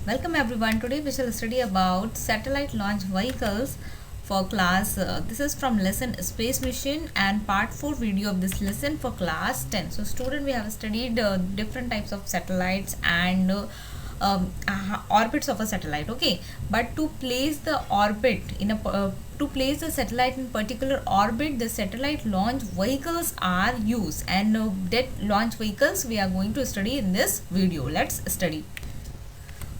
Welcome everyone. Today we shall study about satellite launch vehicles for class. This is from lesson Space Mission and part 4 video of this lesson for class 10. So student, we have studied different types of satellites and orbits of a satellite. Okay, but to place the orbit in a to place the satellite in particular orbit, the satellite launch vehicles are used, and that launch vehicles we are going to study in this video. Let's study.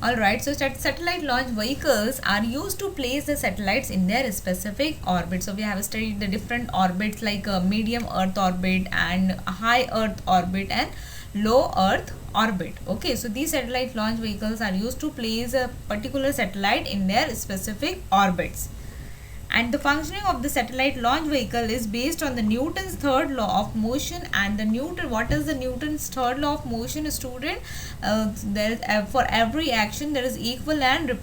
Alright, so satellite launch vehicles are used to place the satellites in their specific orbit. So we have studied the different orbits like medium Earth orbit and high Earth orbit and low Earth orbit. Okay, so these satellite launch vehicles are used to place a particular satellite in their specific orbits. And the functioning of the satellite launch vehicle is based on the Newton's third law of motion. And what is the Newton's third law of motion, student? For every action there is equal and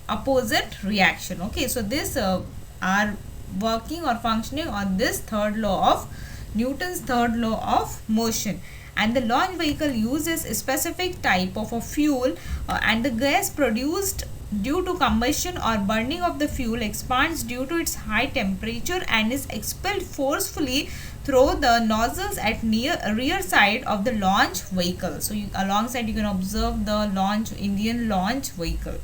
opposite reaction. Okay, so this are working or functioning on this third law of Newton's third law of motion. And the launch vehicle uses a specific type of a fuel, and the gas produced due to combustion or burning of the fuel expands due to its high temperature and is expelled forcefully through the nozzles at rear side of the launch vehicle. So alongside you can observe the Indian launch vehicle.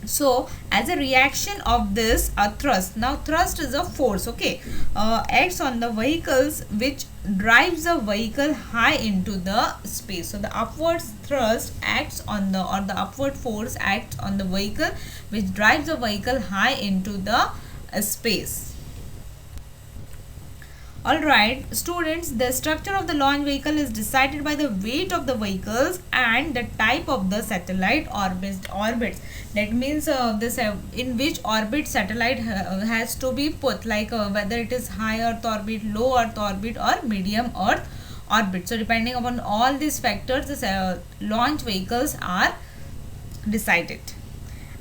So as a reaction of this, a thrust, now thrust is a force, okay, acts on the vehicles which drives the vehicle high into the space. So the upward thrust acts on the upward force acts on the vehicle which drives the vehicle high into the space. Alright, students, the structure of the launch vehicle is decided by the weight of the vehicles and the type of the satellite orbits. That means in which orbit satellite has to be put, like whether it is high Earth orbit, low Earth orbit or medium Earth orbit. So depending upon all these factors, the launch vehicles are decided.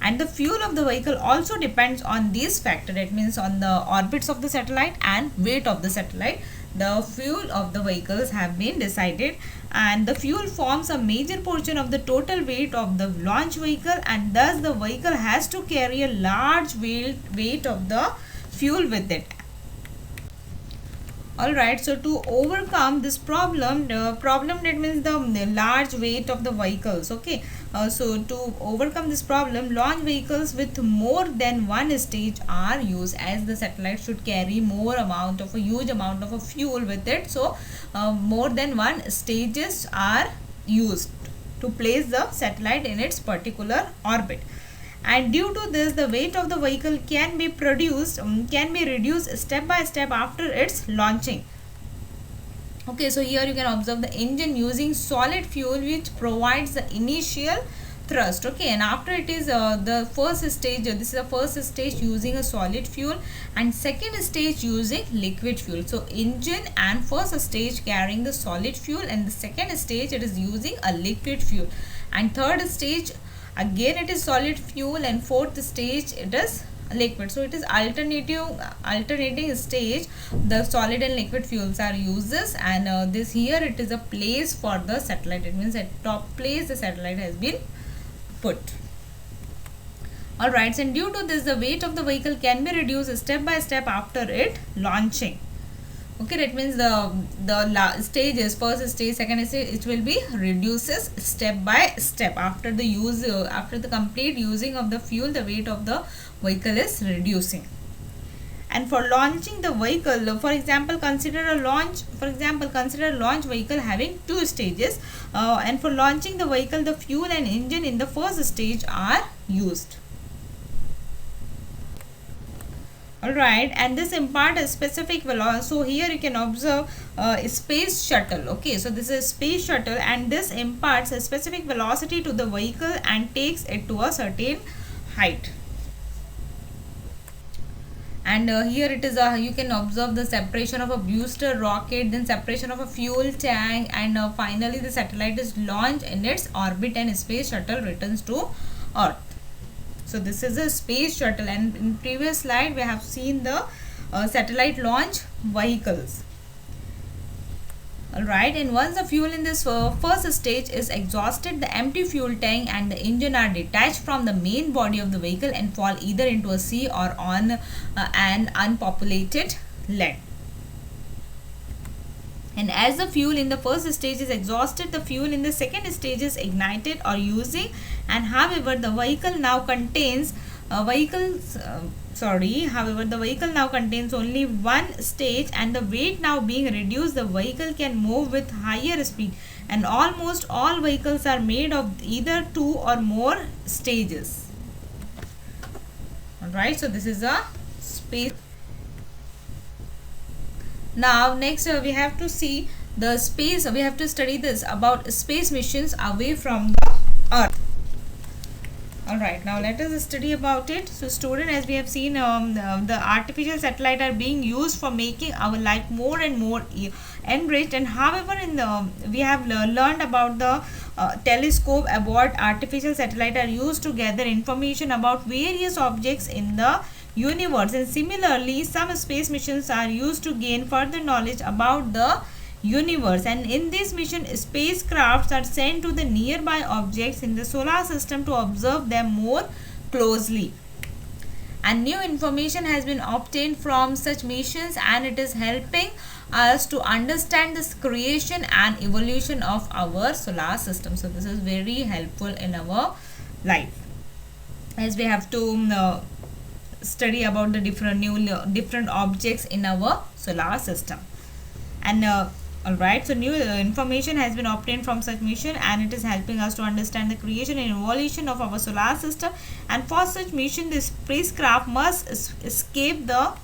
And the fuel of the vehicle also depends on these factors. That means on the orbits of the satellite and weight of the satellite. The fuel of the vehicles have been decided, and the fuel forms a major portion of the total weight of the launch vehicle, and thus the vehicle has to carry a large weight of the fuel with it. Alright, so to overcome this problem, that means the large weight of the vehicles. Okay, so to overcome this problem, launch vehicles with more than one stage are used, as the satellite should carry huge amount of a fuel with it. So more than one stages are used to place the satellite in its particular orbit. And due to this, the weight of the vehicle can be reduced step by step after its launching. Okay, so here you can observe the engine using solid fuel which provides the initial thrust. Okay, and after it is the first stage, this is the first stage using a solid fuel, and second stage using liquid fuel. So engine and first stage carrying the solid fuel, and the second stage it is using a liquid fuel, and third stage again it is solid fuel, and fourth stage it is liquid. So it is alternating stage, the solid and liquid fuels are uses, and this here it is a place for the satellite. It means at top place the satellite has been put. Alright, and due to this, the weight of the vehicle can be reduced step by step after it launching. Okay, that means the stages, first stage, second stage, it will be reduces step by step after the complete using of the fuel. The weight of the vehicle is reducing. And for launching the vehicle, for example, consider a launch vehicle having two stages, and for launching the vehicle, the fuel and engine in the first stage are used. Alright, and this impart a specific velocity. So here you can observe space shuttle. Okay, so this is space shuttle, and this imparts a specific velocity to the vehicle and takes it to a certain height. And here it is you can observe the separation of a booster rocket, then separation of a fuel tank, and finally the satellite is launched in its orbit and space shuttle returns to Earth. So this is a space shuttle, and in previous slide we have seen the satellite launch vehicles. Alright, and once the fuel in this first stage is exhausted, the empty fuel tank and the engine are detached from the main body of the vehicle and fall either into a sea or on an unpopulated land. And as the fuel in the first stage is exhausted, the fuel in the second stage is ignited or using, and however the vehicle now contains the vehicle now contains only one stage, and the weight now being reduced, the vehicle can move with higher speed, and almost all vehicles are made of either two or more stages. Alright, so this is a space. Now next we have to see the space. We have to study this about space missions away from the earth. Alright, now let us study about it. So student, as we have seen, the artificial satellite are being used for making our life more and more enriched, and however we have learned about the telescope aboard artificial satellite are used to gather information about various objects in the universe, and similarly some space missions are used to gain further knowledge about the universe, and in this mission spacecrafts are sent to the nearby objects in the solar system to observe them more closely, and new information has been obtained from such missions, and it is helping us to understand this creation and evolution of our solar system. So this is very helpful in our life, as we have to study about the different objects in our solar system. And alright, so new information has been obtained from such mission, and it is helping us to understand the creation and evolution of our solar system, and for such mission the spacecraft must escape the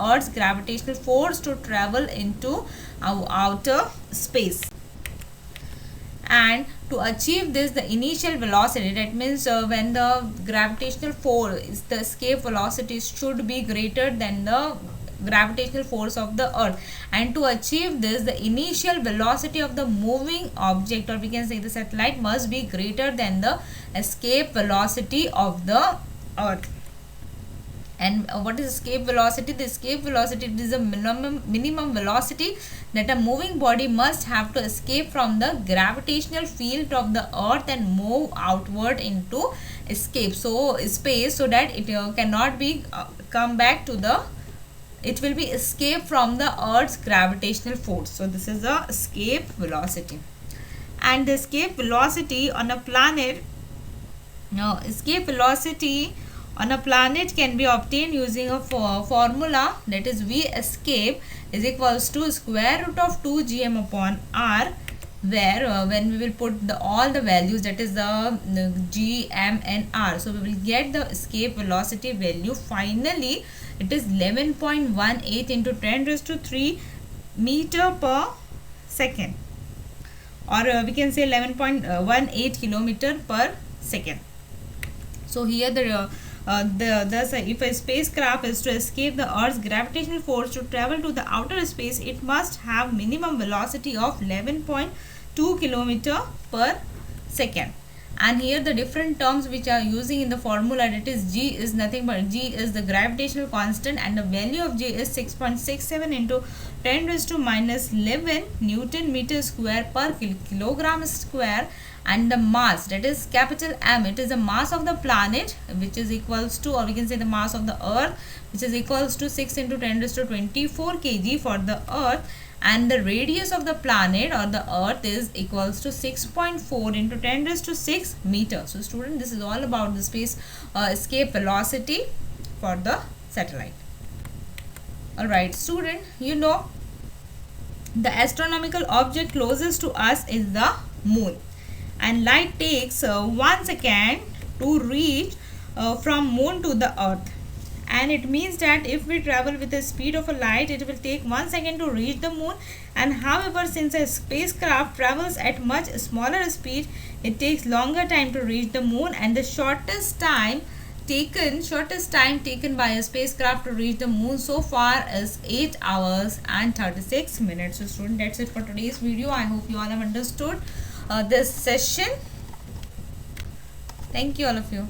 Earth's gravitational force to travel into our outer space. And to achieve this, the initial velocity, that means when the gravitational force, the escape velocity should be greater than the gravitational force of the earth, and to achieve this the initial velocity of the moving object, or we can say the satellite, must be greater than the escape velocity of the earth. And what is escape velocity? The escape velocity is a minimum velocity that a moving body must have to escape from the gravitational field of the earth and move outward into space, so that it cannot be come back to the, it will be escape from the earth's gravitational force. So this is the escape velocity. And the escape velocity on a planet, can be obtained using a formula, that is V escape is equals to square root of 2 gm upon r, where when we will put all the values, that is the g, m and r, so we will get the escape velocity value. Finally it is 11.18 into 10 raised to 3 meter per second, or we can say 11.18 kilometer per second. So here thus if a spacecraft is to escape the Earth's gravitational force to travel to the outer space, it must have minimum velocity of 11.2 kilometer per second. And here the different terms which are using in the formula, that is g is nothing but g is the gravitational constant, and the value of g is 6.67 into 10 raised to minus 11 Newton meter square per kilogram square, and the mass, that is capital M, it is the mass of the planet, which is equals to, or we can say the mass of the earth, which is equals to 6 into 10 raised to 24 kg for the earth, and the radius of the planet or the earth is equals to 6.4 into 10 raised to 6 meters. So student, this is all about the space escape velocity for the satellite. Alright student, the astronomical object closest to us is the moon, and light takes 1 second to reach from moon to the earth, and it means that if we travel with the speed of a light, it will take 1 second to reach the moon. And however, since a spacecraft travels at much smaller speed, it takes longer time to reach the moon, and the shortest time taken by a spacecraft to reach the moon so far is 8 hours and 36 minutes. So student, that's it for today's video. I hope you all have understood this session. Thank you all of you.